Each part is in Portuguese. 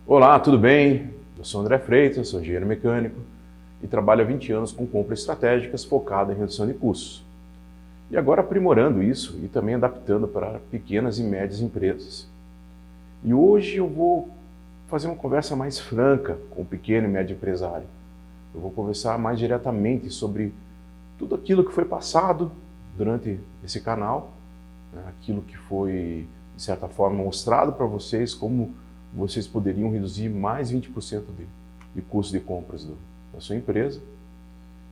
Olá, tudo bem? Eu sou André Freitas, sou engenheiro mecânico e trabalho há 20 anos com compras estratégicas focada em redução de custos. E agora aprimorando isso e também adaptando para pequenas e médias empresas. E hoje eu vou fazer uma conversa mais franca com o pequeno e médio empresário. Eu vou conversar mais diretamente sobre tudo aquilo que foi passado durante esse canal, né? Aquilo que foi, de certa forma, mostrado para vocês como vocês poderiam reduzir mais 20% de custo de compras da sua empresa.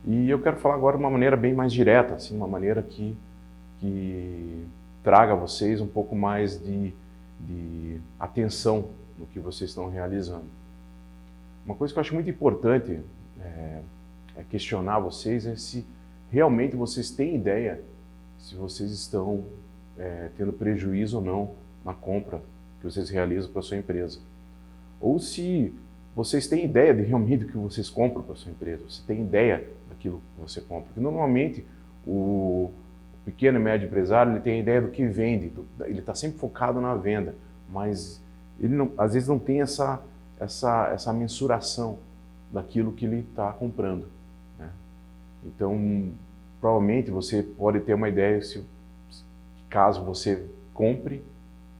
E eu quero falar agora de uma maneira bem mais direta, assim, uma maneira que traga a vocês um pouco mais de atenção no que vocês estão realizando. Uma coisa que eu acho muito importante é questionar vocês se realmente vocês têm ideia se vocês estão tendo prejuízo ou não na compra que vocês realizam para a sua empresa. Ou se vocês têm ideia de realmente do que vocês compram para a sua empresa, você tem ideia daquilo que você compra. Porque normalmente o pequeno e médio empresário ele tem ideia do que vende, ele está sempre focado na venda, mas ele não, às vezes não tem essa mensuração daquilo que ele está comprando, né? Então, provavelmente você pode ter uma ideia se caso você compre,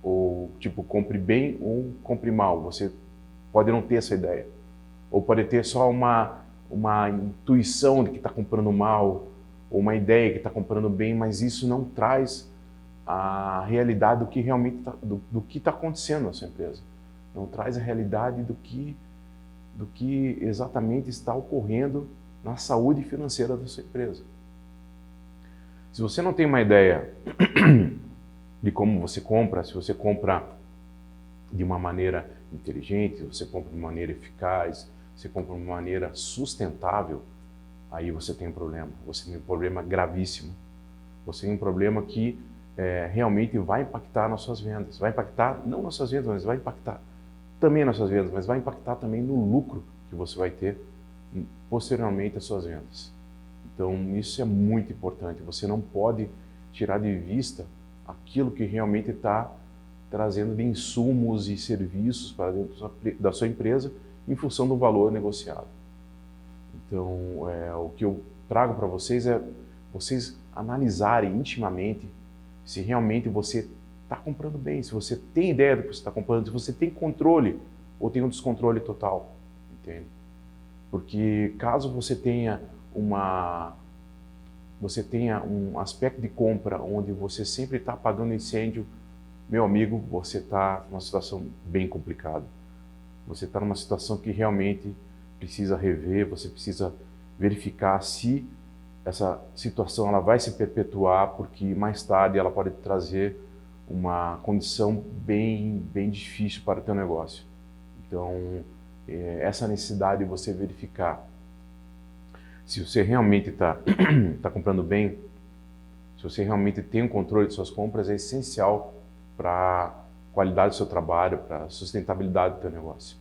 ou tipo, compre bem ou compre mal, você pode não ter essa ideia. Ou pode ter só uma intuição de que está comprando mal, ou uma ideia que está comprando bem, mas isso não traz a realidade do que realmente do que está acontecendo na sua empresa. Não traz a realidade do que exatamente está ocorrendo na saúde financeira da sua empresa. Se você não tem uma ideia de como você compra, se você compra de uma maneira inteligente, você compra de uma maneira eficaz, você compra de uma maneira sustentável, aí você tem um problema. Você tem um problema gravíssimo. Você tem um problema que realmente vai impactar nas suas vendas. Vai impactar, não nas suas vendas, mas vai impactar também nas suas vendas, mas vai impactar também no lucro que você vai ter posteriormente às suas vendas. Então, isso é muito importante. Você não pode tirar de vista aquilo que realmente está trazendo de insumos e serviços para dentro da sua empresa em função do valor negociado. Então, o que eu trago para vocês é vocês analisarem intimamente se realmente você está comprando bem, se você tem ideia do que você está comprando, se você tem controle ou tem um descontrole total, entende? Porque caso você tenha um aspecto de compra onde você sempre está apagando incêndio, meu amigo, você está numa situação bem complicada. Você está numa situação que realmente precisa rever, você precisa verificar se essa situação ela vai se perpetuar, porque mais tarde ela pode trazer uma condição bem difícil para o teu negócio. Então, essa necessidade de você verificar se você realmente está comprando bem, se você realmente tem um controle de suas compras, é essencial para a qualidade do seu trabalho, para a sustentabilidade do teu negócio.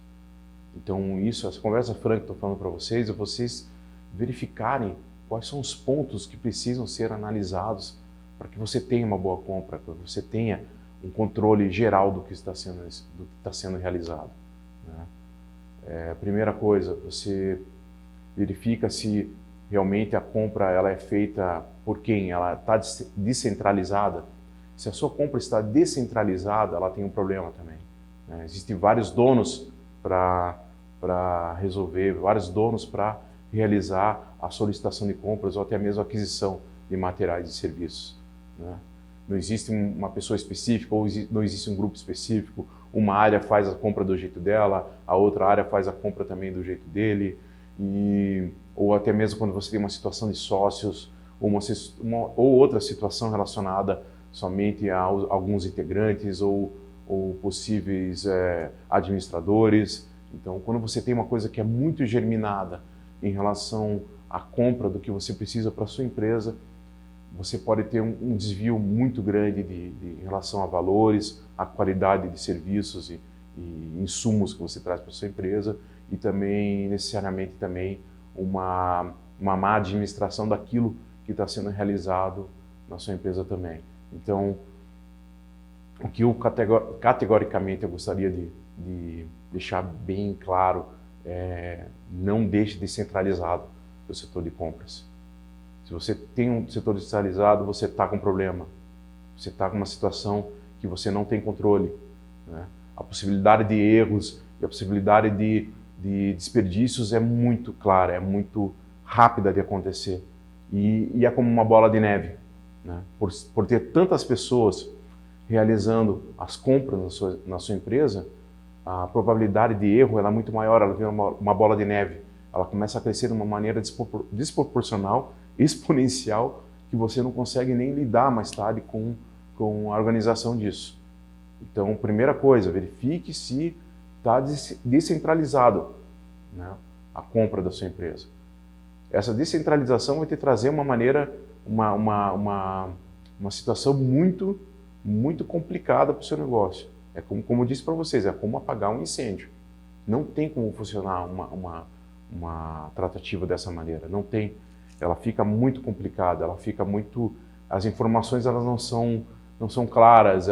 Então, essa conversa franca que eu estou falando para vocês, é vocês verificarem quais são os pontos que precisam ser analisados para que você tenha uma boa compra, para que você tenha um controle geral do que está sendo realizado, né? A primeira coisa, você verifica se realmente a compra ela é feita por quem, ela está descentralizada. Se a sua compra está descentralizada, ela tem um problema também, né? Existem vários donos para resolver, vários donos para realizar a solicitação de compras ou até mesmo a aquisição de materiais e serviços, né? Não existe uma pessoa específica ou não existe um grupo específico. Uma área faz a compra do jeito dela, a outra área faz a compra também do jeito dele, ou até mesmo quando você tem uma situação de sócios ou outra situação relacionada somente a alguns integrantes ou possíveis administradores. Então, quando você tem uma coisa que é muito germinada em relação à compra do que você precisa para a sua empresa, você pode ter um desvio muito grande em relação a valores, a qualidade de serviços e insumos que você traz para a sua empresa e também, necessariamente, também uma má administração daquilo que está sendo realizado na sua empresa também. Então, o que categoricamente eu gostaria de deixar bem claro é: não deixe descentralizado o setor de compras. Se você tem um setor descentralizado, você está com problema. Você está com uma situação que você não tem controle, né? A possibilidade de erros e a possibilidade de desperdícios é muito clara, é muito rápida de acontecer. E é como uma bola de neve, né? Por ter tantas pessoas realizando as compras na sua empresa, a probabilidade de erro ela é muito maior, ela vira uma bola de neve. Ela começa a crescer de uma maneira desproporcional, exponencial, que você não consegue nem lidar mais tarde com a organização disso. Então, primeira coisa, verifique se está descentralizado, né, a compra da sua empresa. Essa descentralização vai te trazer uma situação muito complicada para o seu negócio. É como eu disse para vocês, é como apagar um incêndio. Não tem como funcionar uma tratativa dessa maneira, não tem. Ela fica muito complicada, ela fica muito... As informações elas não são claras,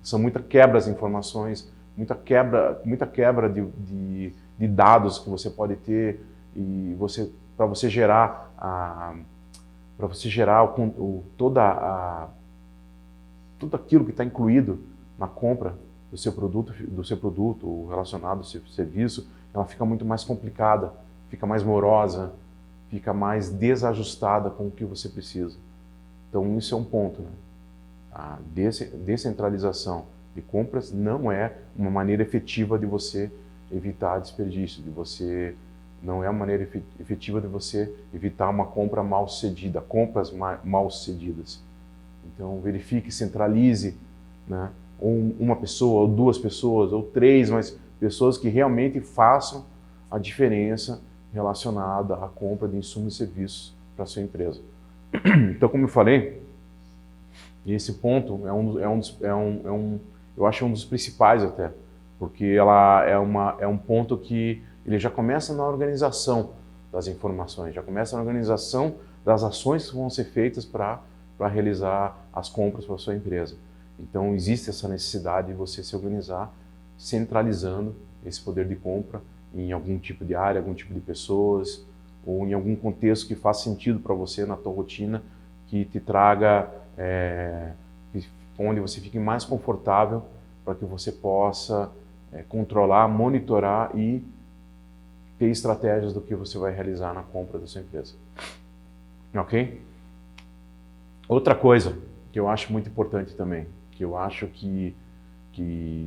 são muita quebra de informações, muita quebra de dados que você pode ter, e para você gerar tudo aquilo que está incluído na compra do seu produto relacionado ao seu serviço, ela fica muito mais complicada, fica mais morosa, fica mais desajustada com o que você precisa. Então isso é um ponto, né? A descentralização de compras não é uma maneira efetiva de você evitar desperdício, não é uma maneira efetiva de você evitar uma compra mal sucedida, compras mal sucedidas. Então verifique, centralize, né? Ou uma pessoa, ou duas pessoas, ou três, mas pessoas que realmente façam a diferença relacionada à compra de insumos e serviços para a sua empresa. Então, como eu falei, esse ponto eu acho um dos principais até, porque ela é um ponto que ele já começa na organização das informações, já começa na organização das ações que vão ser feitas para realizar as compras para a sua empresa. Então existe essa necessidade de você se organizar, centralizando esse poder de compra em algum tipo de área, algum tipo de pessoas, ou em algum contexto que faça sentido para você na tua rotina, que te traga, onde você fique mais confortável para que você possa controlar, monitorar e ter estratégias do que você vai realizar na compra da sua empresa. Ok? Outra coisa que eu acho muito importante também, que eu acho que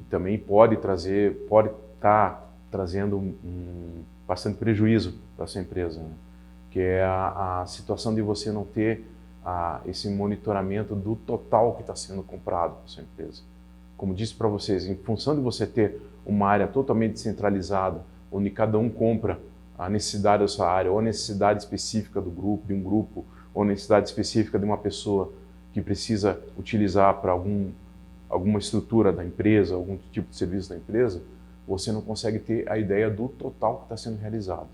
também pode estar trazendo bastante prejuízo para a sua empresa, né? Que é a situação de você não ter esse monitoramento do total que está sendo comprado para a sua empresa. Como disse para vocês, em função de você ter uma área totalmente descentralizada, onde cada um compra a necessidade da sua área, ou a necessidade específica de um grupo, ou a necessidade específica de uma pessoa que precisa utilizar para alguma estrutura da empresa, algum tipo de serviço da empresa, você não consegue ter a ideia do total que está sendo realizado,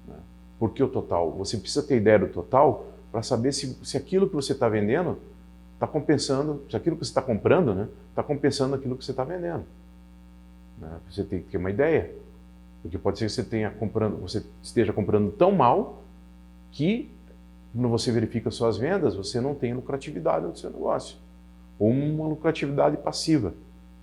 né? Por que o total? Você precisa ter ideia do total para saber se aquilo que você está vendendo está compensando, se aquilo que você está comprando, né, está compensando aquilo que você está vendendo, né? Você tem que ter uma ideia, porque pode ser que você esteja comprando tão mal que, quando você verifica suas vendas, você não tem lucratividade no seu negócio, ou uma lucratividade passiva,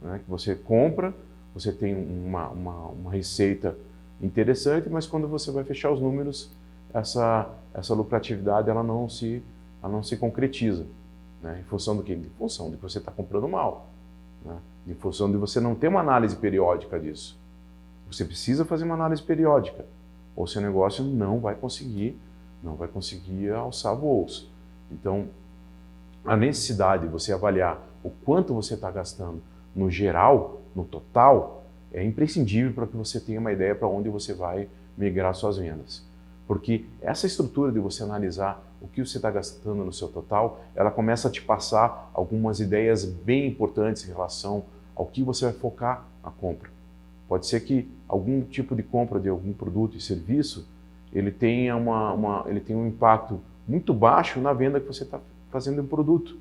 né? Que você compra, você tem uma receita interessante, mas quando você vai fechar os números, essa lucratividade ela não se concretiza, né? Em função do quê? Em função de que você está comprando mal, né? Em função de você não ter uma análise periódica disso. Você precisa fazer uma análise periódica, ou seu negócio não vai conseguir alçar voos. Então, a necessidade de você avaliar o quanto você está gastando no geral, no total, é imprescindível para que você tenha uma ideia para onde você vai migrar suas vendas. Porque essa estrutura de você analisar o que você está gastando no seu total, ela começa a te passar algumas ideias bem importantes em relação ao que você vai focar na compra. Pode ser que algum tipo de compra de algum produto e serviço, ele tenha um impacto muito baixo na venda que você está fazendo de um produto.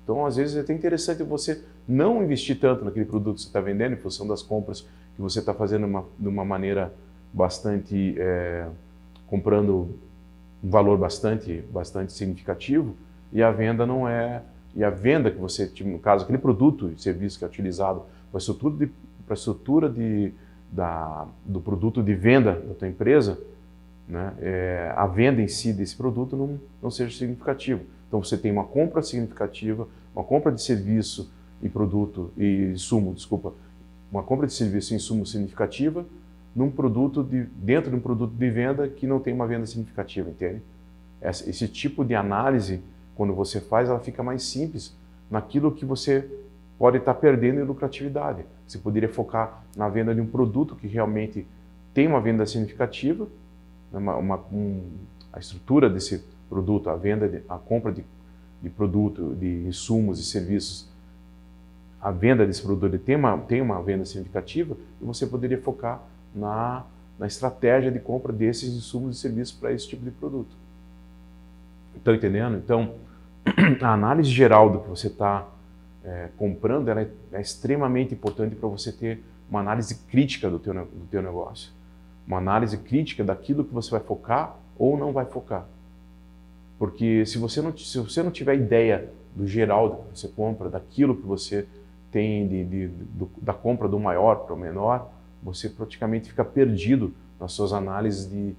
Então, às vezes, é até interessante você não investir tanto naquele produto que você está vendendo, em função das compras que você está fazendo de uma maneira bastante, comprando um valor bastante significativo, e a venda não é, e a venda que você, no caso, aquele produto e serviço que é utilizado para a estrutura do produto de venda da tua empresa, né, a venda em si desse produto não seja significativa. Então você tem uma compra significativa, uma compra de serviço e produto e insumo, desculpa, uma compra de serviço e insumo significativa dentro de um produto de venda que não tem uma venda significativa, entende? Esse tipo de análise, quando você faz, ela fica mais simples naquilo que você pode estar perdendo em lucratividade. Você poderia focar na venda de um produto que realmente tem uma venda significativa, a estrutura desse produto, a compra de produto, de insumos e serviços, a venda desse produto ele tem uma venda significativa, e você poderia focar na estratégia de compra desses insumos e serviços para esse tipo de produto. Estão entendendo? Então, a análise geral do que você está comprando, ela é extremamente importante para você ter uma análise crítica do teu negócio. Uma análise crítica daquilo que você vai focar ou não vai focar. Porque se você não tiver ideia do geral do que você compra, daquilo que você tem da compra do maior para o menor, você praticamente fica perdido nas suas análises de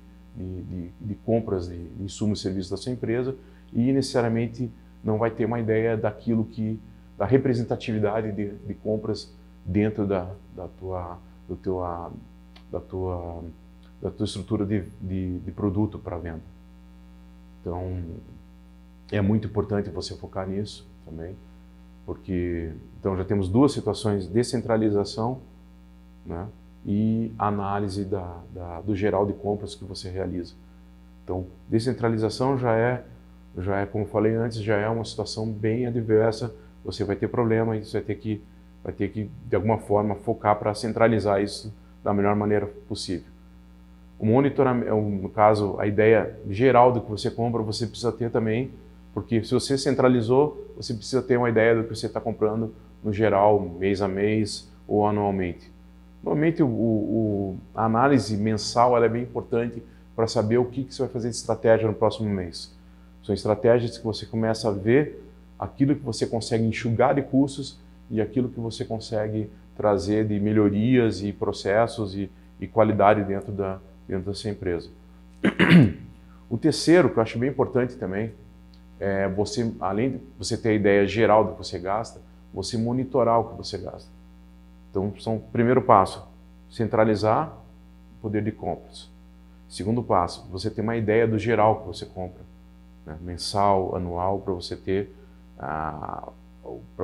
compras de insumos e serviços da sua empresa, e necessariamente não vai ter uma ideia da representatividade de compras dentro da tua estrutura de produto para venda. Então, é muito importante você focar nisso também, porque então já temos duas situações: descentralização, né, e análise do geral de compras que você realiza. Então, descentralização já é, como eu falei antes, já é uma situação bem adversa. Você vai ter problema e você vai ter que de alguma forma focar para centralizar isso da melhor maneira possível. O monitoramento, no caso, a ideia geral do que você compra, você precisa ter também, porque se você centralizou, você precisa ter uma ideia do que você está comprando no geral, mês a mês ou anualmente. Normalmente a análise mensal ela é bem importante para saber o que você vai fazer de estratégia no próximo mês. São estratégias que você começa a ver aquilo que você consegue enxugar de custos e aquilo que você consegue trazer de melhorias e processos e qualidade dentro da sua empresa. O terceiro, que eu acho bem importante também, é você, além de você ter a ideia geral do que você gasta, você monitorar o que você gasta. Então, primeiro passo, centralizar o poder de compras. Segundo passo, você ter uma ideia do geral que você compra, né, mensal, anual, para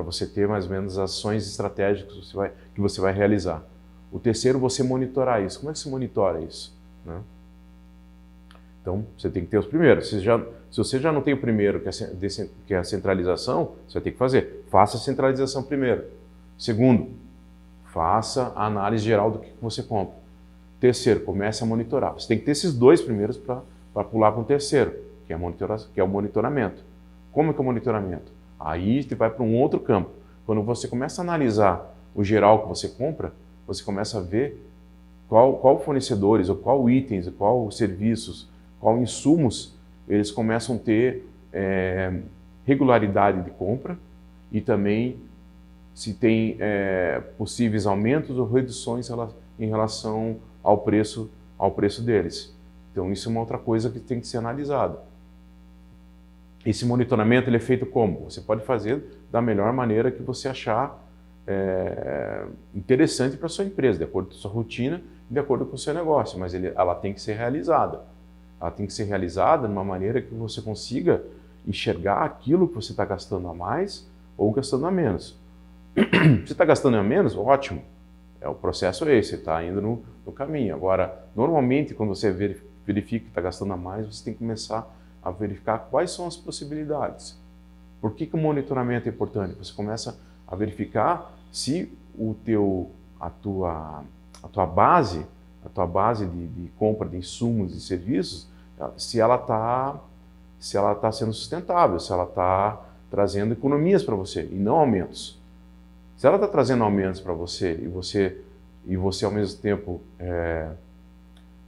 você ter mais ou menos ações estratégicas que você vai realizar. O terceiro, você monitorar isso. Como é que se monitora isso, né? Então, você tem que ter os primeiros. Se você já não tem o primeiro, que é a centralização, você vai ter que fazer. Faça a centralização primeiro. Segundo, faça a análise geral do que você compra. Terceiro, comece a monitorar. Você tem que ter esses dois primeiros para pular para um terceiro, que é o monitoramento. Como é que é o monitoramento? Aí você vai para um outro campo. Quando você começa a analisar o geral que você compra, você começa a ver qual fornecedores, ou qual itens, ou qual serviços, qual insumos eles começam a ter regularidade de compra, e também se tem possíveis aumentos ou reduções em relação ao preço deles. Então isso é uma outra coisa que tem que ser analisada. Esse monitoramento ele é feito como? Você pode fazer da melhor maneira que você achar interessante para a sua empresa, de acordo com a sua rotina e de acordo com o seu negócio, mas ela tem que ser realizada. Ela tem que ser realizada de uma maneira que você consiga enxergar aquilo que você está gastando a mais ou gastando a menos. Você está gastando a menos? Ótimo. O processo é esse, você está indo no caminho. Agora, normalmente, quando você verifica que está gastando a mais, você tem que começar a verificar quais são as possibilidades. Por que o monitoramento é importante? Você começa a verificar se a tua base de compra de insumos e serviços, se ela está sendo sustentável, se ela está trazendo economias para você e não aumentos. Se ela está trazendo aumentos para você e você ao mesmo tempo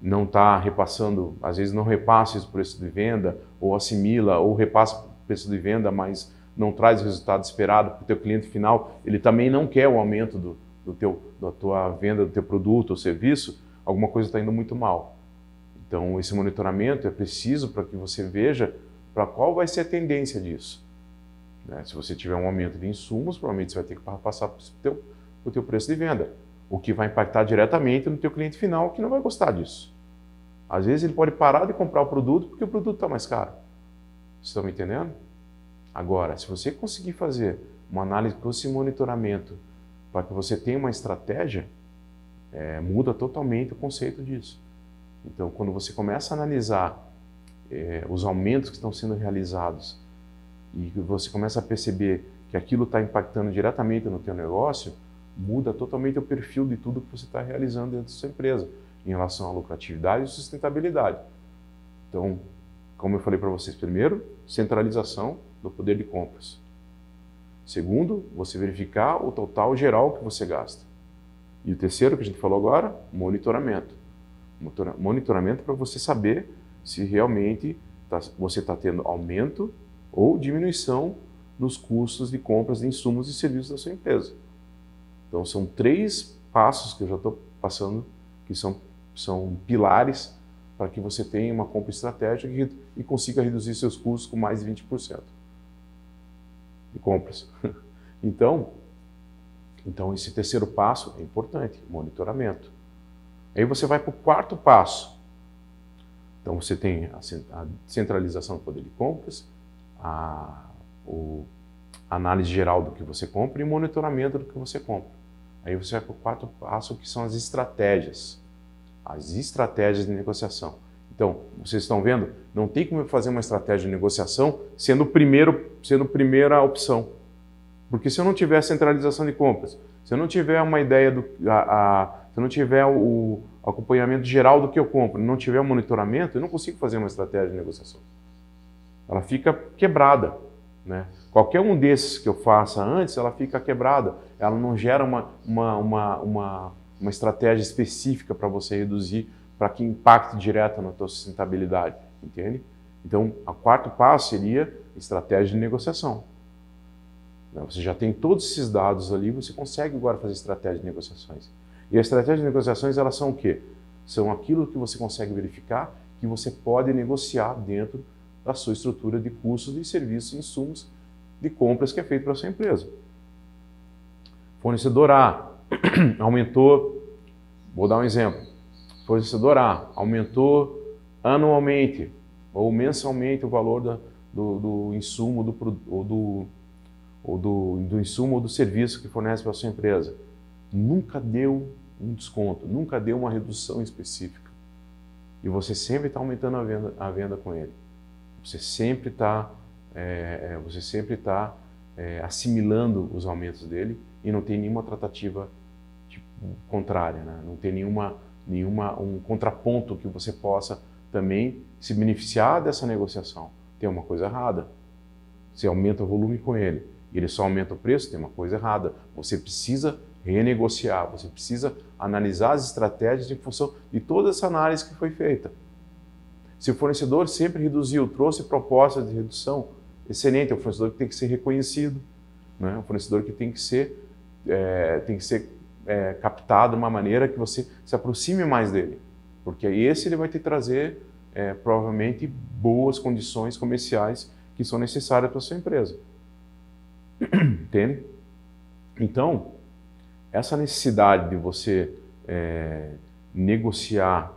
não está repassando, às vezes não repassa esse preço de venda, ou assimila, ou repassa o preço de venda, mas não traz o resultado esperado para o teu cliente final, ele também não quer o aumento da tua venda do teu produto ou serviço, alguma coisa está indo muito mal. Então esse monitoramento é preciso para que você veja para qual vai ser a tendência disso. Se você tiver um aumento de insumos, provavelmente você vai ter que passar para o teu preço de venda, o que vai impactar diretamente no teu cliente final, que não vai gostar disso. Às vezes ele pode parar de comprar o produto porque o produto está mais caro. Vocês estão me entendendo? Agora, se você conseguir fazer uma análise com esse monitoramento para que você tenha uma estratégia, muda totalmente o conceito disso. Então, quando você começa a analisar os aumentos que estão sendo realizados e você começa a perceber que aquilo está impactando diretamente no teu negócio, muda totalmente o perfil de tudo que você está realizando dentro da sua empresa, em relação à lucratividade e sustentabilidade. Então, como eu falei para vocês, primeiro, centralização do poder de compras. Segundo, você verificar o total geral que você gasta. E o terceiro, que a gente falou agora, monitoramento. Monitoramento para você saber se realmente você está tendo aumento ou diminuição nos custos de compras de insumos e serviços da sua empresa. Então, são 3 passos que eu já estou passando, que são pilares para que você tenha uma compra estratégica e consiga reduzir seus custos com mais de 20% de compras. Então, esse terceiro passo é importante, monitoramento. Aí você vai para o quarto passo. Então, você tem a centralização do poder de compras, a análise geral do que você compra e o monitoramento do que você compra. Aí você vai para o quarto passo, que são as estratégias de negociação. Então, vocês estão vendo, não tem como eu fazer uma estratégia de negociação sendo primeira opção. Porque se eu não tiver centralização de compras, se eu não tiver uma ideia se eu não tiver o acompanhamento geral do que eu compro, não tiver o monitoramento, eu não consigo fazer uma estratégia de negociação. Ela fica quebrada, né? Qualquer um desses que eu faça antes, ela fica quebrada. Ela não gera uma estratégia específica para você reduzir, para que impacte direto na tua sustentabilidade, entende? Então, o quarto passo seria estratégia de negociação. Você já tem todos esses dados ali, você consegue agora fazer estratégia de negociações. E as estratégias de negociações, elas são o quê? São aquilo que você consegue verificar que você pode negociar dentro da sua estrutura de custos de serviços e insumos de compras que é feito para a sua empresa. Fornecedor A aumentou, vou dar um exemplo, fornecedor A aumentou anualmente ou mensalmente o valor do insumo do insumo ou do serviço que fornece para a sua empresa. Nunca deu um desconto, nunca deu uma redução específica. E você sempre está aumentando a venda com ele. Você sempre está assimilando os aumentos dele e não tem nenhuma tratativa contrária, né? Não tem um contraponto que você possa também se beneficiar dessa negociação. Tem uma coisa errada. Você aumenta o volume com ele e ele só aumenta o preço, tem uma coisa errada. Você precisa renegociar, você precisa analisar as estratégias em função de toda essa análise que foi feita. Se o fornecedor sempre reduziu, trouxe propostas de redução, excelente, é um fornecedor que tem que ser reconhecido, né? Um fornecedor que tem que ser captado de uma maneira que você se aproxime mais dele, porque esse ele vai te trazer provavelmente boas condições comerciais que são necessárias para a sua empresa. Entende? Então, essa necessidade de você negociar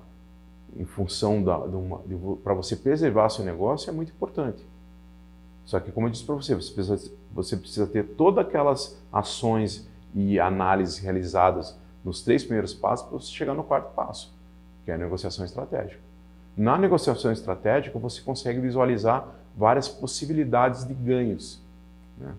em função para você preservar seu negócio é muito importante. Só que, como eu disse para você, você precisa ter todas aquelas ações e análises realizadas nos 3 primeiros passos para você chegar no quarto passo, que é a negociação estratégica. Na negociação estratégica, você consegue visualizar várias possibilidades de ganhos, né?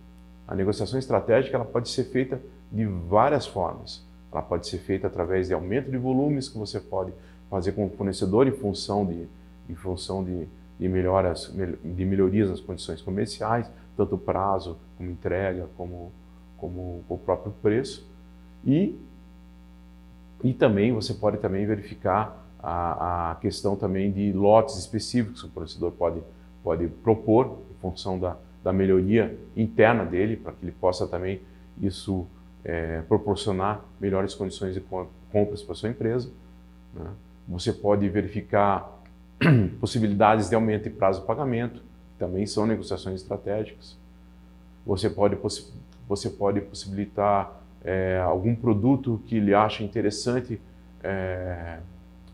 A negociação estratégica ela pode ser feita de várias formas. Ela pode ser feita através de aumento de volumes que você pode fazer com o fornecedor em função de melhorias nas condições comerciais, tanto prazo, como entrega, como o próprio preço. E também você pode também verificar a questão também de lotes específicos que o fornecedor pode propor em função da melhoria interna dele, para que ele possa também isso proporcionar melhores condições de compras para a sua empresa, né? Você pode verificar possibilidades de aumento de prazo de pagamento, também são negociações estratégicas. Você pode possibilitar algum produto que ele acha interessante,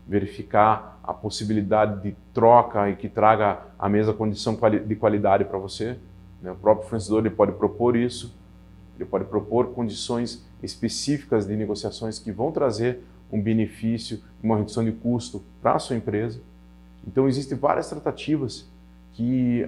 verificar a possibilidade de troca e que traga a mesma condição de qualidade para você, né? O próprio fornecedor ele pode propor isso, ele pode propor condições específicas de negociações que vão trazer um benefício, uma redução de custo para a sua empresa. Então existem várias tratativas que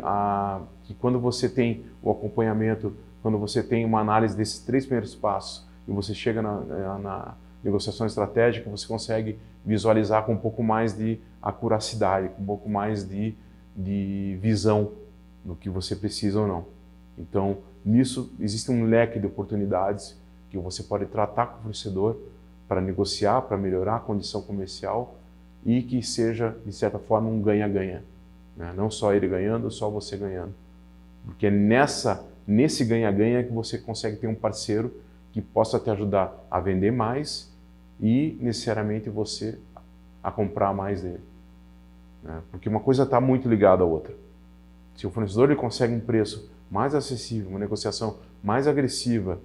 quando você tem o acompanhamento, quando você tem uma análise desses 3 primeiros passos e você chega na negociação estratégica, você consegue visualizar com um pouco mais de acuracidade, com um pouco mais de visão do que você precisa ou não. Então, nisso existe um leque de oportunidades que você pode tratar com o fornecedor para negociar, para melhorar a condição comercial e que seja, de certa forma, um ganha-ganha, né? Não só ele ganhando, só você ganhando. Porque é nesse ganha-ganha que você consegue ter um parceiro que possa te ajudar a vender mais e, necessariamente, você a comprar mais dele, né? Porque uma coisa está muito ligada à outra. Se o fornecedor ele consegue um preço mais acessível, uma negociação mais agressiva,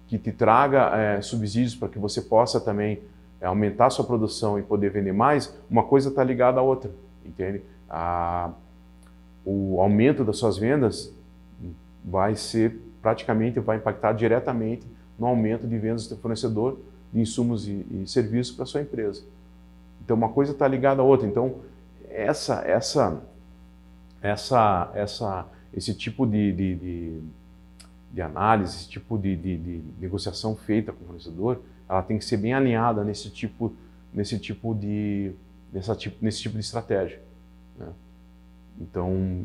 que te traga subsídios para que você possa também aumentar a sua produção e poder vender mais, uma coisa está ligada à outra, entende? O aumento das suas vendas vai impactar diretamente no aumento de vendas do seu fornecedor de insumos e serviços para a sua empresa. Então, uma coisa está ligada à outra. Então, esse tipo de análise, esse tipo de negociação feita com o fornecedor, ela tem que ser bem alinhada nesse tipo de estratégia, né? Então,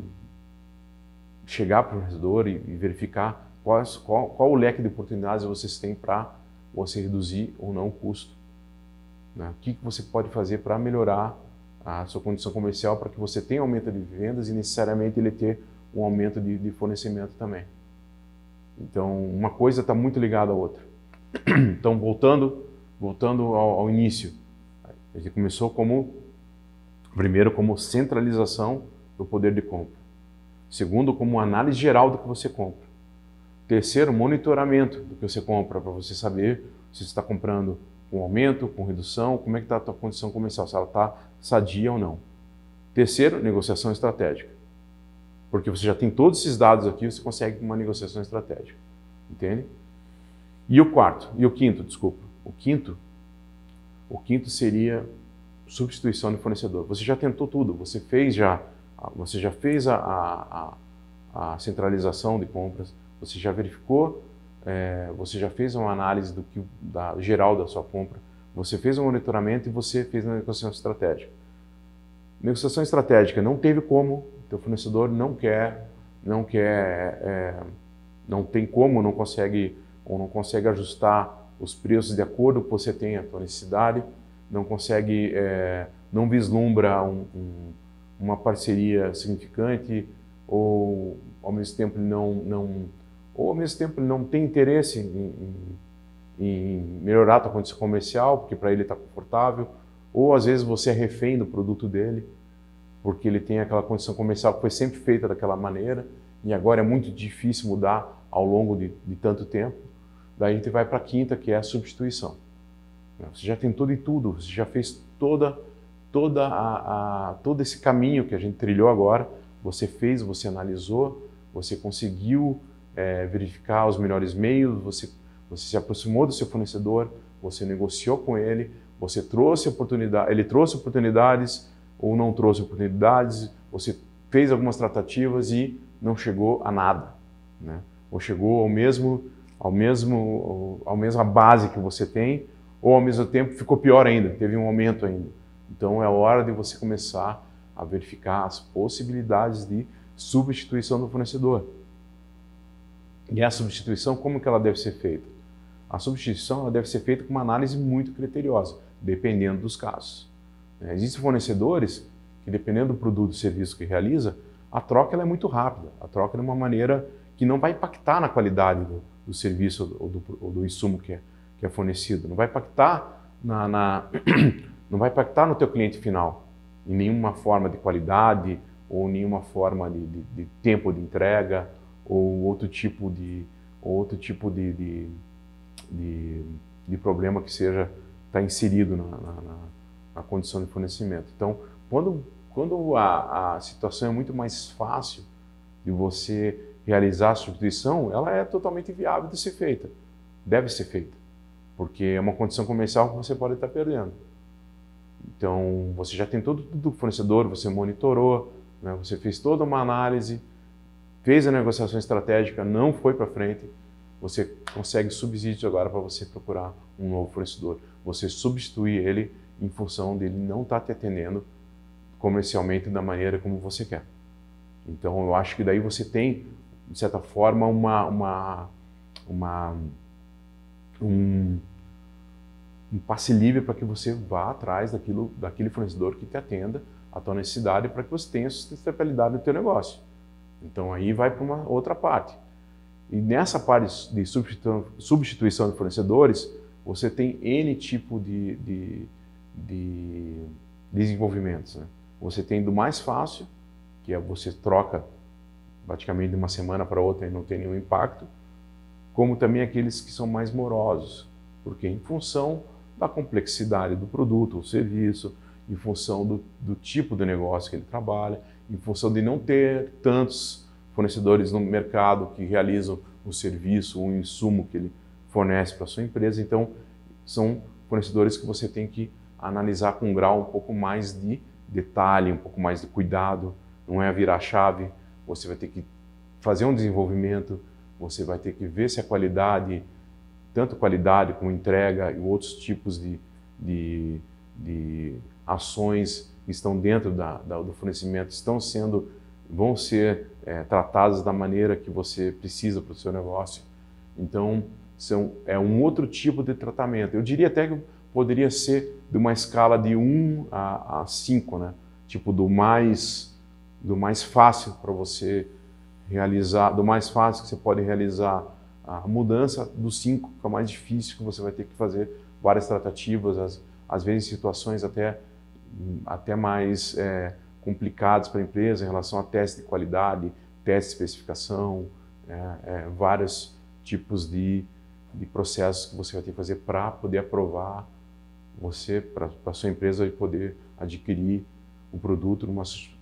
chegar para o fornecedor e verificar qual o leque de oportunidades vocês têm para você reduzir ou não o custo, né? O que você pode fazer para melhorar a sua condição comercial para que você tenha aumento de vendas e necessariamente ele ter um aumento de fornecimento também. Então, uma coisa está muito ligada à outra. Então, voltando ao início, a gente começou primeiro como centralização do poder de compra. Segundo, como análise geral do que você compra. Terceiro, monitoramento do que você compra, para você saber se você está comprando com aumento, com redução, como é que está a tua condição comercial, se ela está sadia ou não. Terceiro, negociação estratégica. Porque você já tem todos esses dados aqui, você consegue uma negociação estratégica. Entende? E o quinto, desculpa. O quinto seria substituição de fornecedor. Você já tentou tudo, você já fez a centralização de compras, você já verificou, você já fez uma análise geral da sua compra, você fez um monitoramento e você fez uma negociação estratégica. Negociação estratégica não teve como, o teu fornecedor não tem como, não consegue ajustar os preços de acordo com que você tem a tua necessidade, não consegue, não vislumbra uma parceria significante, ou ao mesmo tempo ele não tem interesse em melhorar a tua condição comercial, porque para ele está confortável, ou às vezes você é refém do produto dele, porque ele tem aquela condição comercial que foi sempre feita daquela maneira, e agora é muito difícil mudar ao longo de tanto tempo. Daí a gente vai para a quinta, que é a substituição. Você já tentou de tudo, você já fez todo esse caminho que a gente trilhou agora, você fez, você analisou, você conseguiu verificar os melhores meios, você se aproximou do seu fornecedor, você negociou com ele, você trouxe oportunidades, ele trouxe oportunidades ou não trouxe oportunidades, você fez algumas tratativas e não chegou a nada, né? Ou chegou à mesma base que você tem, ou ao mesmo tempo ficou pior ainda, teve um aumento ainda. Então é hora de você começar a verificar as possibilidades de substituição do fornecedor. E a substituição, como que ela deve ser feita? A substituição ela deve ser feita com uma análise muito criteriosa, dependendo dos casos. Existem fornecedores que, dependendo do produto ou serviço que realiza, a troca ela é muito rápida. A troca é de uma maneira que não vai impactar na qualidade do serviço ou do insumo que é fornecido. Não vai impactar não vai impactar no teu cliente final, em nenhuma forma de qualidade ou nenhuma forma de tempo de entrega ou outro tipo de problema que está inserido na condição de fornecimento. Então, quando a situação é muito mais fácil de você realizar a substituição, ela é totalmente viável de ser feita, deve ser feita, porque é uma condição comercial que você pode estar perdendo. Então, você já tem tudo do fornecedor, você monitorou, né? Você fez toda uma análise, fez a negociação estratégica, não foi para frente, você consegue subsídios agora para você procurar um novo fornecedor. Você substituir ele em função dele não estar te atendendo comercialmente da maneira como você quer. Então, eu acho que daí você tem, de certa forma, um passe livre para que você vá atrás daquele fornecedor que te atenda a tua necessidade para que você tenha sustentabilidade no teu negócio. Então aí vai para uma outra parte. E nessa parte de substituição de fornecedores, você tem N tipo de desenvolvimentos, né? Você tem do mais fácil, que é você troca praticamente de uma semana para outra e não tem nenhum impacto, como também aqueles que são mais morosos, porque em função da complexidade do produto ou serviço, em função do tipo de negócio que ele trabalha, em função de não ter tantos fornecedores no mercado que realizam o serviço ou o insumo que ele fornece para a sua empresa. Então, são fornecedores que você tem que analisar com um grau um pouco mais de detalhe, um pouco mais de cuidado. Não é virar a chave, você vai ter que fazer um desenvolvimento, você vai ter que ver se a qualidade, tanto qualidade como entrega e outros tipos de ações que estão dentro do fornecimento vão ser tratadas da maneira que você precisa para o seu negócio. Então, é um outro tipo de tratamento. Eu diria até que poderia ser de uma escala de 1 a 5, né? Tipo do mais fácil para você realizar, do mais fácil que você pode realizar a mudança, do 5 que é o mais difícil, que você vai ter que fazer várias tratativas, às vezes situações até mais complicadas para a empresa em relação a teste de qualidade, teste de especificação, vários tipos de processos que você vai ter que fazer para poder aprovar para a sua empresa poder adquirir o produto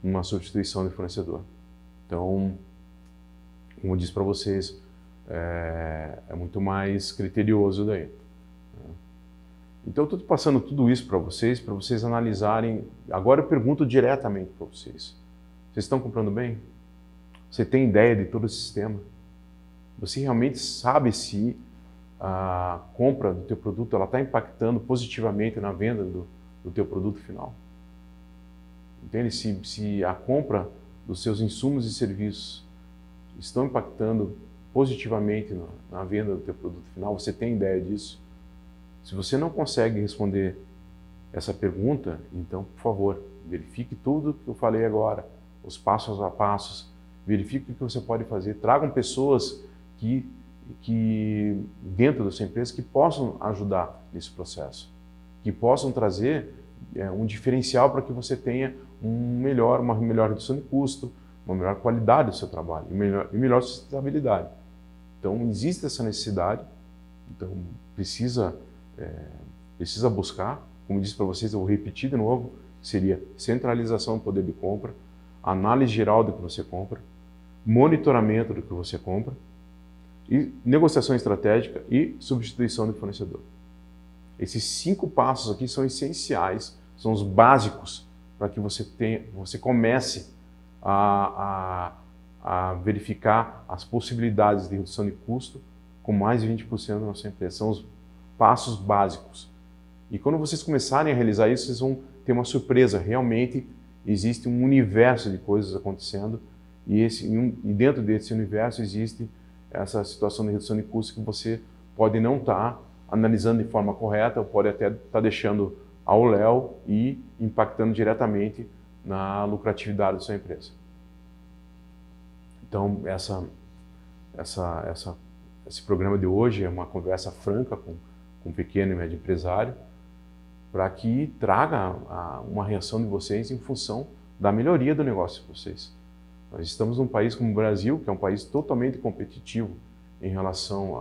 numa substituição de fornecedor. Então, como eu disse para vocês, é muito mais criterioso daí. Então, eu estou passando tudo isso para vocês analisarem. Agora eu pergunto diretamente para vocês. Vocês estão comprando bem? Você tem ideia de todo o sistema? Você realmente sabe se a compra do teu produto está impactando positivamente na venda do teu produto final? Entende? Se a compra dos seus insumos e serviços estão impactando positivamente na venda do teu produto final, você tem ideia disso? Se você não consegue responder essa pergunta, então, por favor, verifique tudo que eu falei agora, os passos a passos, verifique o que você pode fazer, tragam pessoas que dentro da sua empresa que possam ajudar nesse processo, que possam trazer um diferencial para que você tenha uma melhor redução de custo, uma melhor qualidade do seu trabalho e melhor sustentabilidade. Então, existe essa necessidade, então precisa buscar, como disse para vocês, eu vou repetir de novo, seria centralização do poder de compra, análise geral do que você compra, monitoramento do que você compra, e negociação estratégica e substituição de fornecedor. Esses 5 passos aqui são essenciais, são os básicos para que você comece a verificar as possibilidades de redução de custo com mais de 20% na sua empresa. São os passos básicos. E quando vocês começarem a realizar isso, vocês vão ter uma surpresa. Realmente existe um universo de coisas acontecendo e dentro desse universo existe essa situação de redução de custos que você pode não estar analisando de forma correta, ou pode até estar deixando ao léu e impactando diretamente na lucratividade da sua empresa. Então, esse programa de hoje é uma conversa franca com o pequeno e médio empresário, para que traga uma reação de vocês em função da melhoria do negócio de vocês. Nós estamos num país como o Brasil, que é um país totalmente competitivo em relação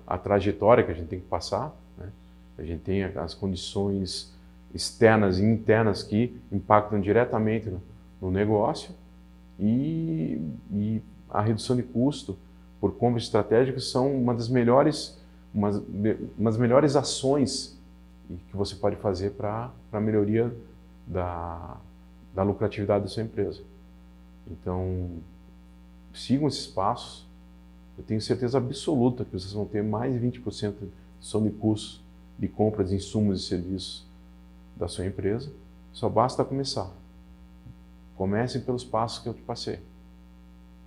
à trajetória que a gente tem que passar, né? A gente tem as condições externas e internas que impactam diretamente no negócio e a redução de custo por compras estratégicas são uma das melhores ações que você pode fazer para a melhoria da lucratividade da sua empresa. Então, sigam esses passos. Eu tenho certeza absoluta que vocês vão ter mais de 20% de redução de custos de compras de insumos e serviços da sua empresa. Só basta começar. Comecem pelos passos que eu te passei.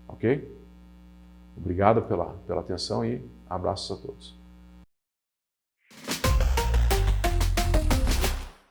Ok? Obrigado pela atenção e abraços a todos.